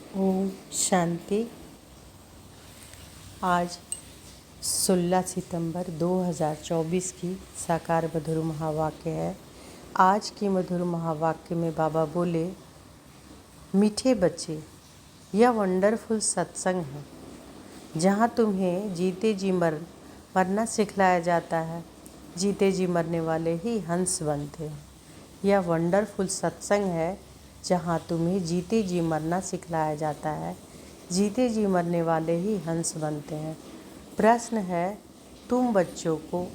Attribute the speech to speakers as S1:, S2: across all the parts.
S1: ओम शांति। आज 16 सितंबर 2024 की साकार मधुर महावाक्य है। आज के मधुर महावाक्य में बाबा बोले, मीठे बच्चे, यह वंडरफुल सत्संग है जहाँ तुम्हें जीते जी मरना सिखलाया जाता है। जीते जी मरने वाले ही हंस बनते हैं। यह वंडरफुल सत्संग है जहाँ तुम्हें जीते जी मरना सिखलाया जाता है। जीते जी मरने वाले ही हंस बनते हैं। प्रश्न है, तुम बच्चों को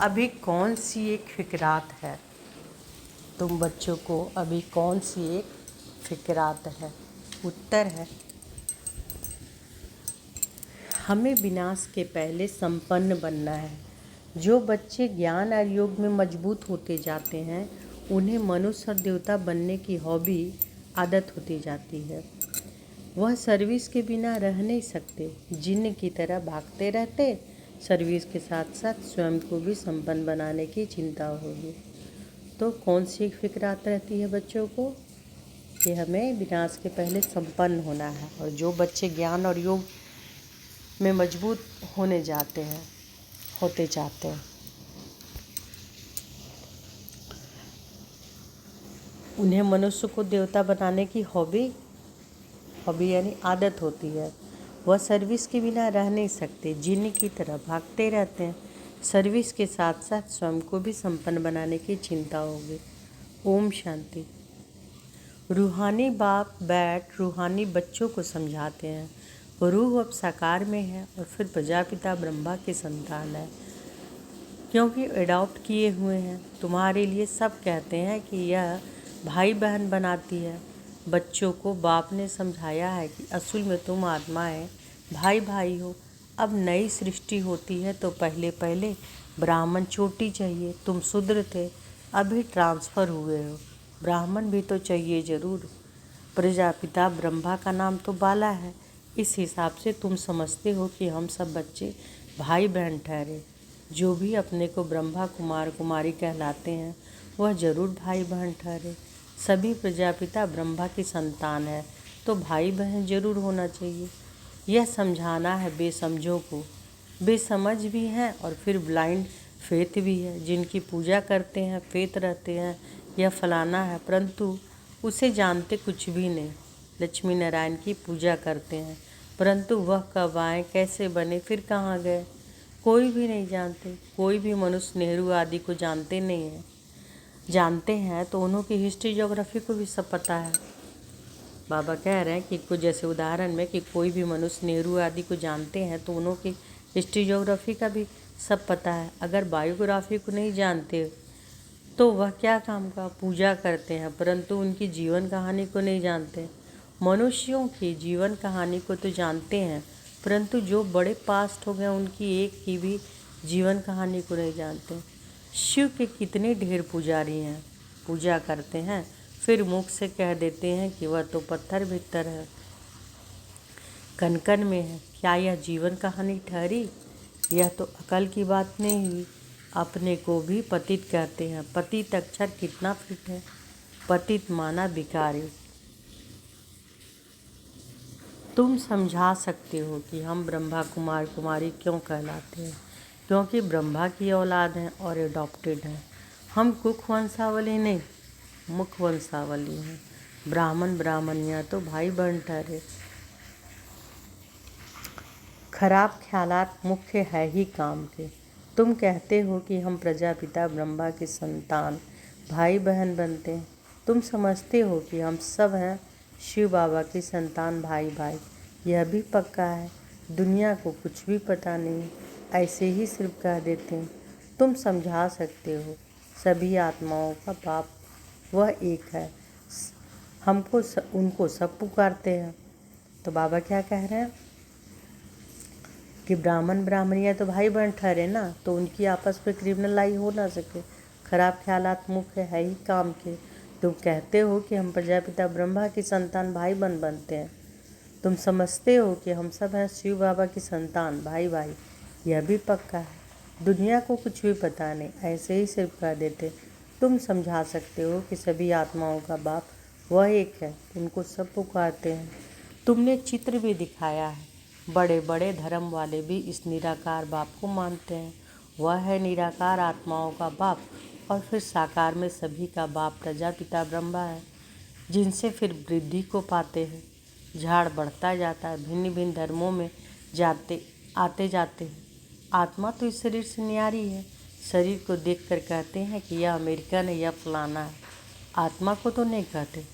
S1: अभी कौन सी एक फिक्रात है? तुम बच्चों को अभी कौन सी एक फिक्रात है? उत्तर है, हमें विनाश के पहले संपन्न बनना है। जो बच्चे ज्ञान और योग में मजबूत होते जाते हैं, उन्हें मनुष्य और देवता बनने की हॉबी आदत होती जाती है। वह सर्विस के बिना रह नहीं सकते। जिन्न की तरह भागते रहते, सर्विस के साथ साथ स्वयं को भी संपन्न बनाने की चिंता होगी। तो कौन सी फिक्रात रहती है बच्चों को कि हमें विनाश के पहले संपन्न होना है। और जो बच्चे ज्ञान और योग में मजबूत होते जाते हैं, उन्हें मनुष्य को देवता बनाने की हॉबी यानी आदत होती है। वह सर्विस के बिना रह नहीं सकते। जिन्न की तरह भागते रहते हैं। सर्विस के साथ साथ स्वयं को भी संपन्न बनाने की चिंता होगी। ओम शांति। रूहानी बाप बैठ रूहानी बच्चों को समझाते हैं। रूह अब साकार में है और फिर प्रजापिता ब्रह्मा की संतान है, क्योंकि अडॉप्ट किए हुए हैं। तुम्हारे लिए सब कहते हैं कि यह भाई बहन बनाती है। बच्चों को बाप ने समझाया है कि असल में तुम आत्माएं भाई भाई हो। अब नई सृष्टि होती है तो पहले पहले ब्राह्मण चोटी चाहिए। तुम शूद्र थे, अभी ट्रांसफ़र हुए हो। ब्राह्मण भी तो चाहिए ज़रूर। प्रजापिता ब्रह्मा का नाम तो बाला है। इस हिसाब से तुम समझते हो कि हम सब बच्चे भाई बहन ठहरे। जो भी अपने को ब्रह्मा कुमार कुमारी कहलाते हैं, वह ज़रूर भाई बहन ठहरे। सभी प्रजापिता ब्रह्मा की संतान है, तो भाई बहन जरूर होना चाहिए। यह समझाना है बेसमझों को। बेसमझ भी हैं और फिर ब्लाइंड फेथ भी है। जिनकी पूजा करते हैं, फेथ रहते हैं, यह फलाना है, परंतु उसे जानते कुछ भी नहीं। लक्ष्मी नारायण की पूजा करते हैं, परंतु वह कब आए, कैसे बने, फिर कहाँ गए, कोई भी नहीं जानते। कोई भी मनुष्य नेहरू आदि को जानते नहीं है। जानते हैं तो उन्हों की हिस्ट्री ज्योग्राफी को भी सब पता है। बाबा कह रहे हैं कि कुछ जैसे उदाहरण में कि कोई भी मनुष्य नेहरू आदि को जानते हैं तो उन्हों की हिस्ट्री ज्योग्राफी का भी सब पता है। अगर बायोग्राफी को नहीं जानते तो वह क्या काम का पूजा करते हैं, परंतु उनकी जीवन कहानी को नहीं जानते। मनुष्यों की जीवन कहानी को तो जानते हैं, परंतु जो बड़े पास्ट हो गए उनकी एक की भी जीवन कहानी को नहीं जानते। शिव के कितने ढेर पुजारी हैं, पूजा करते हैं, फिर मुख से कह देते हैं कि वह तो पत्थर भीतर है, कण कण में है। क्या यह जीवन कहानी ठहरी? यह तो अकल की बात नहीं हुई। अपने को भी पतित कहते हैं। पतित अक्षर कितना फिट है। पतित माना भिखारी। तुम समझा सकते हो कि हम ब्रह्मा कुमार कुमारी क्यों कहलाते हैं, क्योंकि ब्रह्मा की औलाद हैं और एडॉप्टेड हैं। हम कुख वंशावली नहीं, मुख वंशावली हैं। ब्राह्मण ब्राह्मणियाँ तो भाई बहन ठहरे। खराब ख्यालात मुख्य है ही काम के। तुम कहते हो कि हम प्रजापिता ब्रह्मा की संतान भाई बहन बनते हैं। तुम समझते हो कि हम सब हैं शिव बाबा की संतान भाई भाई। यह भी पक्का है। दुनिया को कुछ भी पता नहीं, ऐसे ही सिर्फ कह देते हैं। तुम समझा सकते हो सभी आत्माओं का बाप वह एक है। उनको सब पुकारते हैं। तो बाबा क्या कह रहे हैं कि ब्राह्मण ब्राह्मणियाँ तो भाई बहन ठहरे ना, तो उनकी आपस में क्रिमिनलाई हो ना सके। खराब ख्यालात मुख्य है ही काम के। तुम कहते हो कि हम प्रजापिता ब्रह्मा की संतान भाई बहन बनते हैं। तुम समझते हो कि हम सब हैं शिव बाबा की संतान भाई भाई। यह भी पक्का है। दुनिया को कुछ भी पता नहीं, ऐसे ही सिर्फ कह देते। तुम समझा सकते हो कि सभी आत्माओं का बाप वह एक है, उनको सब पुकारते हैं। तुमने चित्र भी दिखाया है, बड़े बड़े धर्म वाले भी इस निराकार बाप को मानते हैं। वह है निराकार आत्माओं का बाप, और फिर साकार में सभी का बाप प्रजापिता ब्रह्मा है, जिनसे फिर वृद्धि को पाते हैं। झाड़ बढ़ता जाता है, भिन्न भिन्न धर्मों में आते जाते हैं। आत्मा तो इस शरीर से न्यारी है। शरीर को देखकर कहते हैं कि यह अमेरिकन है, यह फलाना है। आत्मा को तो नहीं कहते।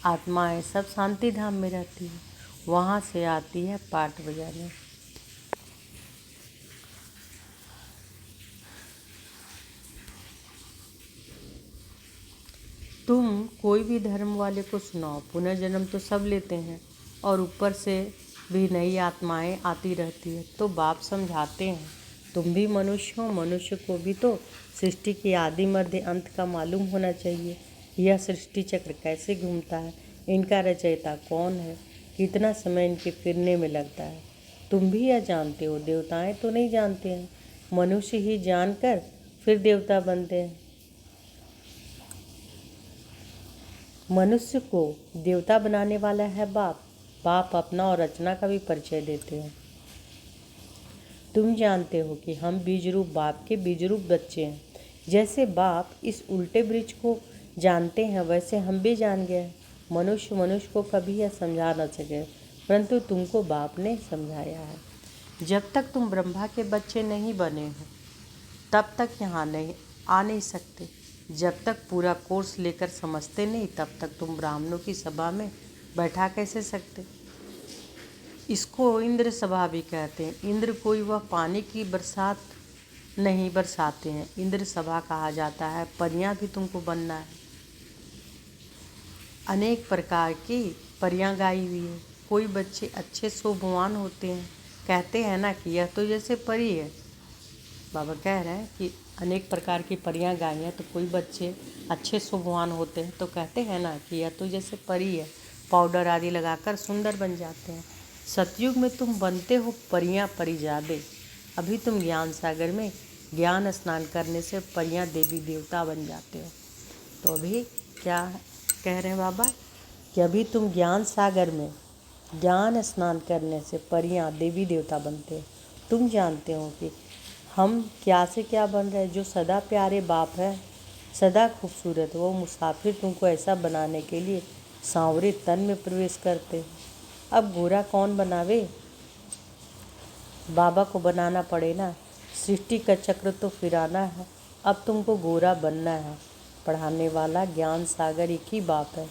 S1: आत्माएं सब शांति धाम में रहती है, वहाँ से आती है पाठ बजाने। तुम कोई भी धर्म वाले को सुनाओ, पुनर्जन्म तो सब लेते हैं और ऊपर से भी नई आत्माएं आती रहती है। तो बाप समझाते हैं, तुम भी मनुष्य हो, मनुष्य को भी तो सृष्टि की आदि मध्य अंत का मालूम होना चाहिए। यह सृष्टि चक्र कैसे घूमता है, इनका रचयिता कौन है, कितना समय इनके फिरने में लगता है, तुम भी यह जानते हो। देवताएं तो नहीं जानते हैं, मनुष्य ही जानकर फिर देवता बनते हैं। मनुष्य को देवता बनाने वाला है बाप। बाप अपना और रचना का भी परिचय देते हैं। तुम जानते हो कि हम बीज रूप बाप के बीज रूप बच्चे हैं। जैसे बाप इस उल्टे वृक्ष को जानते हैं, वैसे हम भी जान गए। मनुष्य को कभी यह समझा न सके, परंतु तुमको बाप ने समझाया है। जब तक तुम ब्रह्मा के बच्चे नहीं बने हो, तब तक यहाँ नहीं आ नहीं सकते। जब तक पूरा कोर्स लेकर समझते नहीं, तब तक तुम ब्राह्मणों की सभा में बैठा कैसे सकते। इसको इंद्र सभा भी कहते हैं। इंद्र कोई वह पानी की बरसात नहीं बरसाते हैं, इंद्र सभा कहा जाता है। परियां भी तुमको बनना है। अनेक प्रकार की परियां गाई हुई है। कोई बच्चे अच्छे शोभवान होते हैं, कहते हैं ना कि यह तो जैसे परी है। बाबा कह रहे हैं कि अनेक प्रकार की परियां गाई हैं, तो कोई बच्चे अच्छे शोभवान होते हैं तो कहते हैं ना कि यह तो जैसे परी है। पाउडर आदि लगाकर सुंदर बन जाते हैं। सतयुग में तुम बनते हो परियां परिजादे। अभी तुम ज्ञान सागर में ज्ञान स्नान करने से परियां देवी देवता बन जाते हो। तो अभी क्या कह रहे हैं बाबा कि अभी तुम ज्ञान सागर में ज्ञान स्नान करने से परियां देवी देवता बनते हो। तुम जानते हो कि हम क्या से क्या बन रहे हैं। जो सदा प्यारे बाप है, सदा खूबसूरत, वो मुसाफिर तुमको ऐसा बनाने के लिए सांवरे तन में प्रवेश करते हैं। अब गोरा कौन बनावे, बाबा को बनाना पड़े ना। सृष्टि का चक्र तो फिराना है, अब तुमको गोरा बनना है। पढ़ाने वाला ज्ञान सागर एक ही बाप है।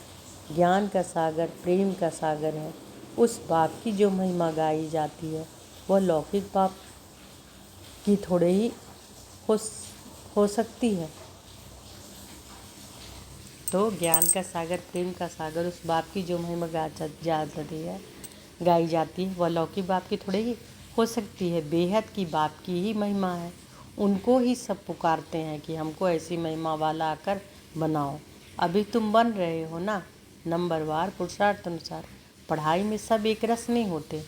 S1: ज्ञान का सागर प्रेम का सागर है। उस बाप की जो महिमा गाई जाती है, वह लौकिक बाप की थोड़े ही हो सकती है। तो ज्ञान का सागर प्रेम का सागर, उस बाप की जो महिमा गाई जाती है, वह लौकिक बाप की थोड़े ही हो सकती है। बेहद की बाप की ही महिमा है। उनको ही सब पुकारते हैं कि हमको ऐसी महिमा वाला आकर बनाओ। अभी तुम बन रहे हो ना, नंबरवार पुरुषार्थ अनुसार। पढ़ाई में सब एक रस नहीं होते,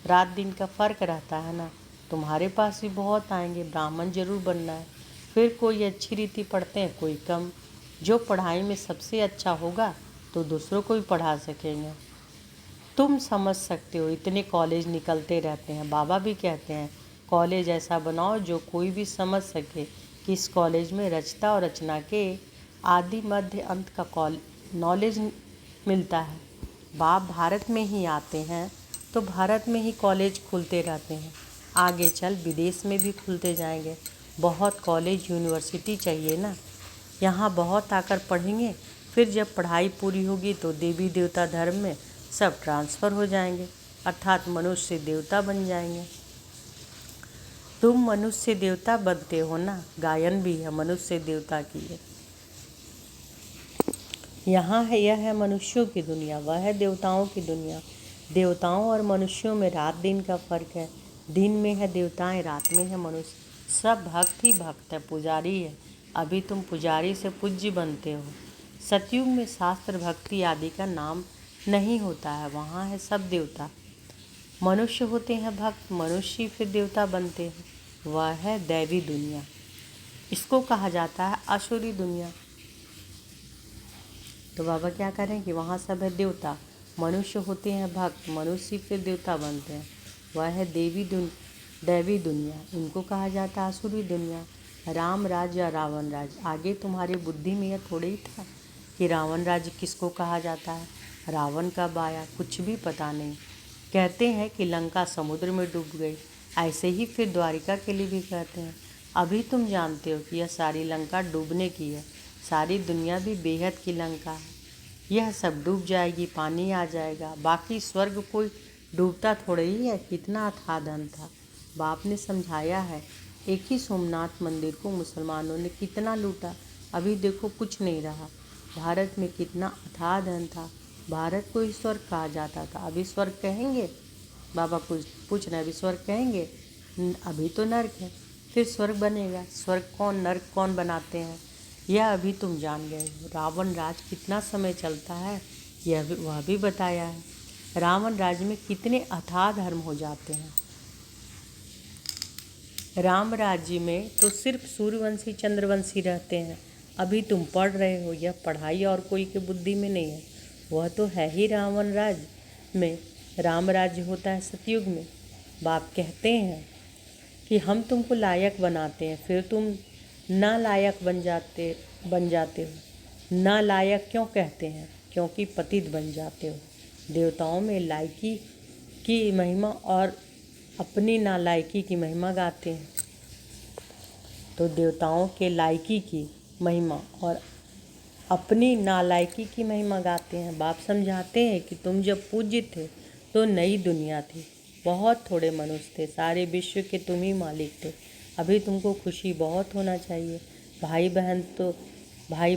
S1: रात दिन का फ़र्क रहता है ना। तुम्हारे पास भी बहुत आएंगे, ब्राह्मण जरूर बनना है। फिर कोई अच्छी रीति पढ़ते हैं, कोई कम। जो पढ़ाई में सबसे अच्छा होगा तो दूसरों को भी पढ़ा सकेंगे। तुम समझ सकते हो, इतने कॉलेज निकलते रहते हैं। बाबा भी कहते हैं कॉलेज ऐसा बनाओ जो कोई भी समझ सके कि इस कॉलेज में रचता और रचना के आदि मध्य अंत का नॉलेज मिलता है। बाप भारत में ही आते हैं तो भारत में ही कॉलेज खुलते रहते हैं। आगे चल विदेश में भी खुलते जाएंगे। बहुत कॉलेज यूनिवर्सिटी चाहिए ना, यहाँ बहुत आकर पढ़ेंगे। फिर जब पढ़ाई पूरी होगी तो देवी देवता धर्म में सब ट्रांसफ़र हो जाएंगे, अर्थात मनुष्य से देवता बन जाएंगे। तुम मनुष्य से देवता बनते हो ना, गायन भी है मनुष्य देवता की है। यहाँ है, यह है मनुष्यों की दुनिया, वह है देवताओं की दुनिया। देवताओं और मनुष्यों में रात दिन का फर्क है। दिन में है देवताएं, रात में है मनुष्य। सब भक्त ही भक्त है, पुजारी है। अभी तुम पुजारी से पूज्य बनते हो। सतयुग में शास्त्र भक्ति आदि का नाम नहीं होता है, वहाँ है सब देवता। मनुष्य होते हैं भक्त, मनुष्य फिर देवता बनते हैं। वह है दैवी दुनिया। इसको कहा जाता है असुरी दुनिया। तो बाबा क्या करें कि वहाँ सब है देवता, मनुष्य होते हैं भक्त, मनुष्य फिर देवता बनते हैं। वह है दैवी दुनिया, इनको कहा जाता है आसुरी दुनिया। राम राज्य या रावण राज्य, आगे तुम्हारी बुद्धि में यह थोड़े ही था कि रावण राज्य किसको कहा जाता है, रावण कब आया, कुछ भी पता नहीं। कहते हैं कि लंका समुद्र में डूब गई, ऐसे ही फिर द्वारिका के लिए भी कहते हैं। अभी तुम जानते हो कि यह सारी लंका डूबने की है, सारी दुनिया भी बेहद की लंका है। यह सब डूब जाएगी, पानी आ जाएगा, बाकी स्वर्ग कोई डूबता थोड़े ही है, कितना अथाह धन था। बाप ने समझाया है, एक ही सोमनाथ मंदिर को मुसलमानों ने कितना लूटा, अभी देखो कुछ नहीं रहा। भारत में कितना अथाह धन था, भारत को ही स्वर्ग कहा जाता था, अभी स्वर्ग कहेंगे? बाबा पूछ रहे अभी स्वर्ग कहेंगे? अभी तो नर्क है, फिर स्वर्ग बनेगा? स्वर्ग कौन नर्क कौन बनाते हैं, यह अभी तुम जान गए हो। रावण राज कितना समय चलता है, वह भी बताया है। रावण राज्य में कितने अथाह धर्म हो जाते हैं। राम राज्य में तो सिर्फ सूर्यवंशी चंद्रवंशी रहते हैं। अभी तुम पढ़ रहे हो, यह पढ़ाई और कोई की बुद्धि में नहीं है, वह तो है ही रावण राज्य में। राम राज्य होता है सतयुग में। बाप कहते हैं कि हम तुमको लायक बनाते हैं, फिर तुम नालायक बन जाते हो। नालायक क्यों कहते हैं? क्योंकि पतित बन जाते हो। देवताओं में लायकी की महिमा और अपनी नालायकी की महिमा गाते हैं। तो देवताओं के लायकी की महिमा और अपनी नालायकी की महिमा गाते हैं। बाप समझाते हैं कि तुम जब पूज्य थे तो नई दुनिया थी, बहुत थोड़े मनुष्य थे, सारे विश्व के तुम ही मालिक थे। अभी तुमको खुशी बहुत होना चाहिए, भाई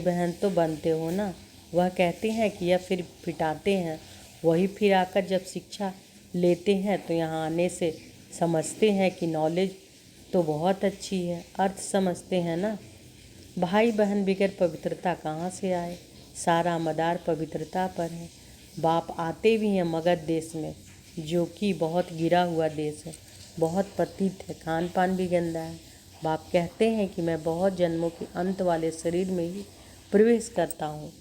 S1: बहन तो बनते हो ना। वह कहते हैं कि यह फिर पिटाते हैं, वही फिर आकर जब शिक्षा लेते हैं तो यहाँ आने से समझते हैं कि नॉलेज तो बहुत अच्छी है, अर्थ समझते हैं ना। भाई बहन बिगैर पवित्रता कहाँ से आए, सारा मदार पवित्रता पर है। बाप आते भी हैं मगध देश में, जो कि बहुत गिरा हुआ देश है, बहुत पतित है, खान पान भी गंदा है। बाप कहते हैं कि मैं बहुत जन्मों के अंत वाले शरीर में ही प्रवेश करता हूँ।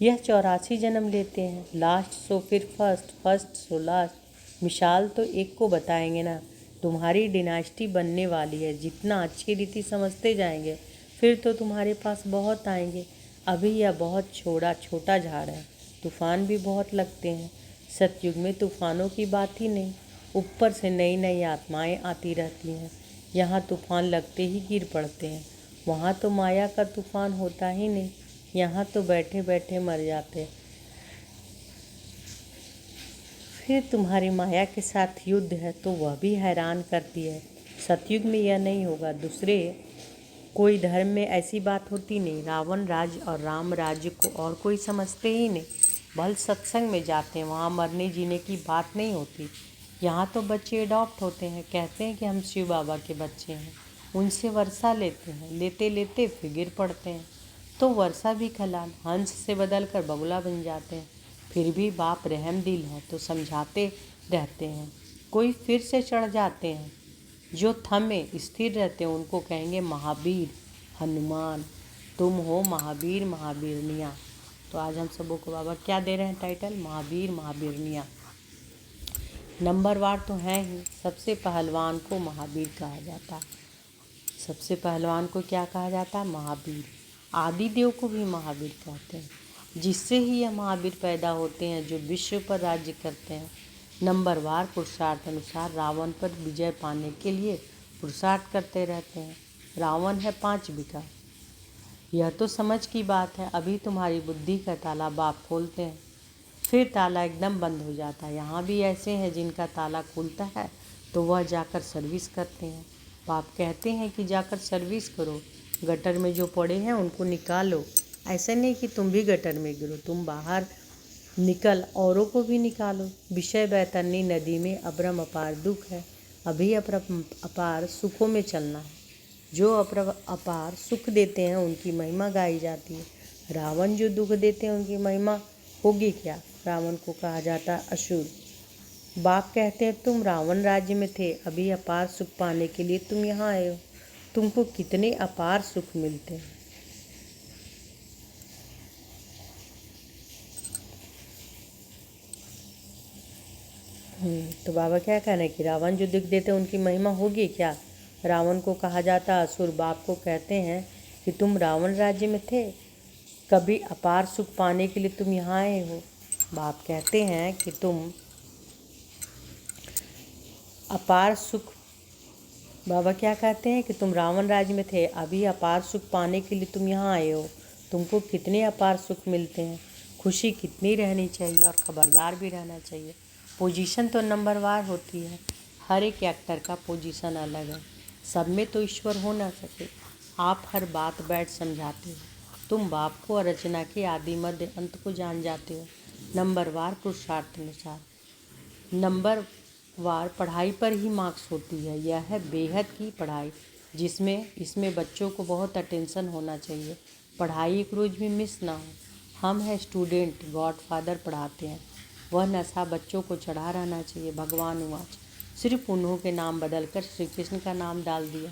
S1: यह 84 जन्म लेते हैं, लास्ट सो फिर फर्स्ट, फर्स्ट सो लास्ट। मिसाल तो एक को बताएंगे ना, तुम्हारी डिनास्टी बनने वाली है, जितना अच्छी रीति समझते जाएंगे फिर तो तुम्हारे पास बहुत आएंगे। अभी यह बहुत छोटा झाड़ है, तूफान भी बहुत लगते हैं। सतयुग में तूफानों की बात ही नहीं, ऊपर से नई नई आत्माएं आती रहती हैं। यहाँ तूफान लगते ही गिर पड़ते हैं, वहाँ तो माया का तूफान होता ही नहीं, यहाँ तो बैठे बैठे मर जाते। फिर तुम्हारी माया के साथ युद्ध है तो वह भी हैरान करती है। सतयुग में यह नहीं होगा, दूसरे कोई धर्म में ऐसी बात होती नहीं। रावण राज्य और राम राज्य को और कोई समझते ही नहीं। भल सत्संग में जाते हैं, वहाँ मरने जीने की बात नहीं होती। यहाँ तो बच्चे अडॉप्ट होते हैं, कहते हैं कि हम शिव बाबा के बच्चे हैं, उनसे वर्षा लेते हैं, लेते लेते फिर गिर पड़ते हैं तो वर्षा भी खलाल, हंस से बदल कर बगुला बन जाते हैं। फिर भी बाप रहम दिल है तो समझाते रहते हैं। कोई फिर से चढ़ जाते हैं, जो थमे स्थिर रहते हैं उनको कहेंगे महावीर हनुमान। तुम हो महावीर महावीरनिया। तो आज हम सबों को बाबा क्या दे रहे हैं टाइटल, महावीर महावीरनिया। नंबरवार तो हैं ही, सबसे पहलवान को महावीर कहा जाता है। सबसे पहलवान को क्या कहा जाता है? महावीर। आदिदेव को भी महावीर कहते हैं, जिससे ही यह महावीर पैदा होते हैं जो विश्व पर राज्य करते हैं। नंबरवार पुरुषार्थ अनुसार रावण पर विजय पाने के लिए पुरुषार्थ करते रहते हैं। रावण है 5 विकार, यह तो समझ की बात है। अभी तुम्हारी बुद्धि का ताला बाप खोलते हैं, फिर ताला एकदम बंद हो जाता है। यहाँ भी ऐसे हैं जिनका ताला खुलता है तो वह जाकर सर्विस करते हैं। बाप कहते हैं कि जाकर सर्विस करो, गटर में जो पड़े हैं उनको निकालो। ऐसे नहीं कि तुम भी गटर में गिरो, तुम बाहर निकल औरों को भी निकालो। विषय बैतरनी नदी में अपरम अपार दुख है, अभी अपरम अपार सुखों में चलना है। जो अपरम अपार सुख देते हैं उनकी महिमा गाई जाती है। रावण जो दुख देते हैं उनकी महिमा होगी क्या? रावण को कहा जाता है असुर। बाप कहते हैं तुम रावण राज्य में थे, अभी अपार सुख पाने के लिए तुम यहाँ आए हो। तुमको कितने अपार सुख मिलते हैं। तो बाबा क्या कहना है कि रावण जो दुख देते उनकी महिमा होगी क्या? रावण को कहा जाता असुर। बाप को कहते हैं कि तुम रावण राज्य में थे, कभी अपार सुख पाने के लिए तुम यहाँ आए हो। बाप कहते हैं कि तुम अपार सुख, बाबा क्या कहते हैं कि तुम रावण राज्य में थे, अभी अपार सुख पाने के लिए तुम यहाँ आए हो। तुमको कितने अपार सुख मिलते हैं, खुशी कितनी रहनी चाहिए और खबरदार भी रहना चाहिए। पोजीशन तो नंबरवार होती है, हर एक एक्टर का पोजीशन अलग है, सब में तो ईश्वर हो ना सके। आप हर बात बैठ समझाते हो, तुम बाप को और रचना के आदि मध्य अंत को जान जाते हो। नंबरवार पुरुषार्थ अनुसार नंबर वार पढ़ाई पर ही मार्क्स होती है। यह है बेहद की पढ़ाई जिसमें इसमें बच्चों को बहुत अटेंशन होना चाहिए, पढ़ाई एक रोज भी मिस ना हो। हम हैं स्टूडेंट, गॉड फादर पढ़ाते हैं, वह नशा बच्चों को चढ़ा रहना चाहिए। भगवान वाच सिर्फ उन्हों के नाम बदलकर श्री कृष्ण का नाम डाल दिया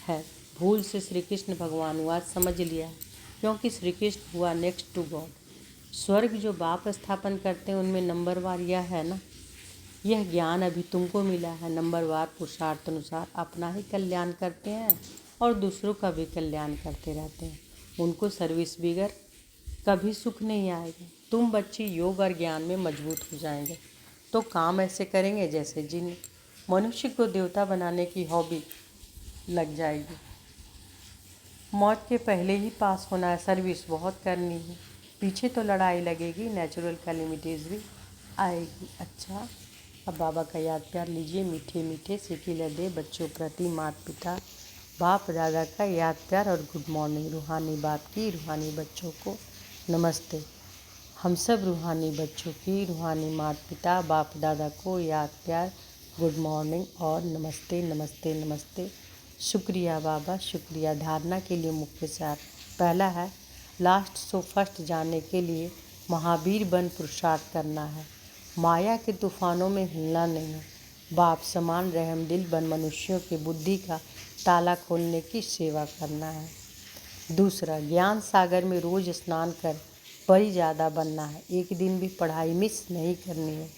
S1: है, भूल से श्री कृष्ण भगवान वाच समझ लिया है, क्योंकि श्री कृष्ण हुआ नेक्स्ट टू गॉड। स्वर्ग जो बाप स्थापन करते हैं उनमें नंबरवार यह है ना, यह ज्ञान अभी तुमको मिला है। नंबरवार पुरुषार्थ अनुसार अपना ही कल्याण करते हैं और दूसरों का भी कल्याण करते रहते हैं। उनको सर्विस बिगर कभी सुख नहीं आएगा। तुम बच्चे योग और ज्ञान में मजबूत हो जाएंगे तो काम ऐसे करेंगे जैसे जिन मनुष्य को देवता बनाने की हॉबी लग जाएगी। मौत के पहले ही पास होना है, सर्विस बहुत करनी है, पीछे तो लड़ाई लगेगी, नेचुरल कैलेमिटीज़ भी आएगी। अच्छा, अब बाबा का याद प्यार लीजिए। मीठे मीठे सिकिले दे बच्चों प्रति माता पिता बाप दादा का याद प्यार और गुड मॉर्निंग। रूहानी बाप की रूहानी बच्चों को नमस्ते। हम सब रूहानी बच्चों की रूहानी माता पिता बाप दादा को याद प्यार, गुड मॉर्निंग और नमस्ते नमस्ते नमस्ते। शुक्रिया बाबा, शुक्रिया। धारणा के लिए मुख्य सार पहला है, लास्ट सो फर्स्ट जानने के लिए महावीर बन पुरुषार्थ करना है, माया के तूफानों में हिलना नहीं है, बाप समान रहमदिल बन मनुष्यों की बुद्धि का ताला खोलने की सेवा करना है। दूसरा, ज्ञान सागर में रोज स्नान कर परी ज़्यादा बनना है, एक दिन भी पढ़ाई मिस नहीं करनी है।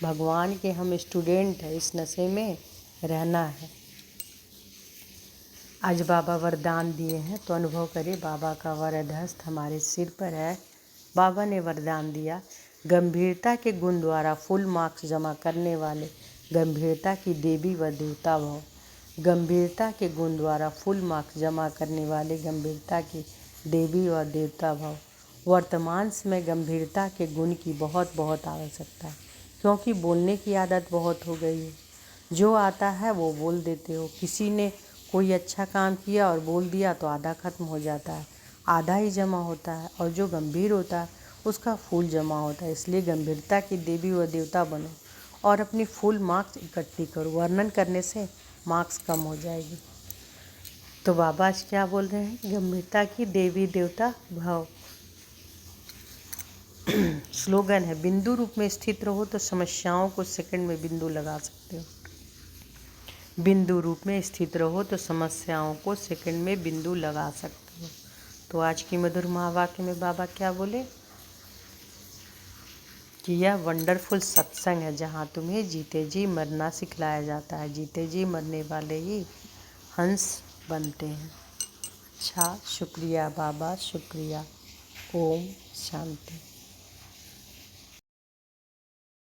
S1: भगवान के हम स्टूडेंट हैं, इस नशे में रहना है। आज बाबा वरदान दिए हैं तो अनुभव करिए, बाबा का वरद हस्त हमारे सिर पर है। बाबा ने वरदान दिया, गंभीरता के गुण द्वारा फुल मार्क्स जमा करने वाले गंभीरता की देवी व देवता भव। गंभीरता के गुण द्वारा फुल मार्क्स जमा करने वाले गंभीरता की देवी व देवता भव। वर्तमान समय गंभीरता के गुण की बहुत बहुत आवश्यकता है, क्योंकि बोलने की आदत बहुत हो गई है। जो आता है वो बोल देते हो। किसी ने कोई अच्छा काम किया और बोल दिया तो आधा खत्म हो जाता है, आधा ही जमा होता है, और जो गंभीर होता है उसका फूल जमा होता है। इसलिए गंभीरता की देवी व देवता बनो और अपनी फुल मार्क्स इकट्ठी करो। वर्णन करने से मार्क्स कम हो जाएगी। तो बाबा आज क्या बोल रहे हैं, गंभीरता की देवी देवता भव। स्लोगन है, बिंदु रूप में स्थित रहो तो समस्याओं को सेकंड में बिंदु लगा सकते हो। बिंदु रूप में स्थित रहो तो समस्याओं को सेकंड में बिंदु लगा सकते हो। तो आज की मधुर महावाक्य में बाबा क्या बोले कि यह वंडरफुल सत्संग है जहाँ तुम्हें जीते जी मरना सिखलाया जाता है। जीते जी मरने वाले ही हंस बनते हैं। अच्छा, शुक्रिया बाबा, शुक्रिया। ओम शांति।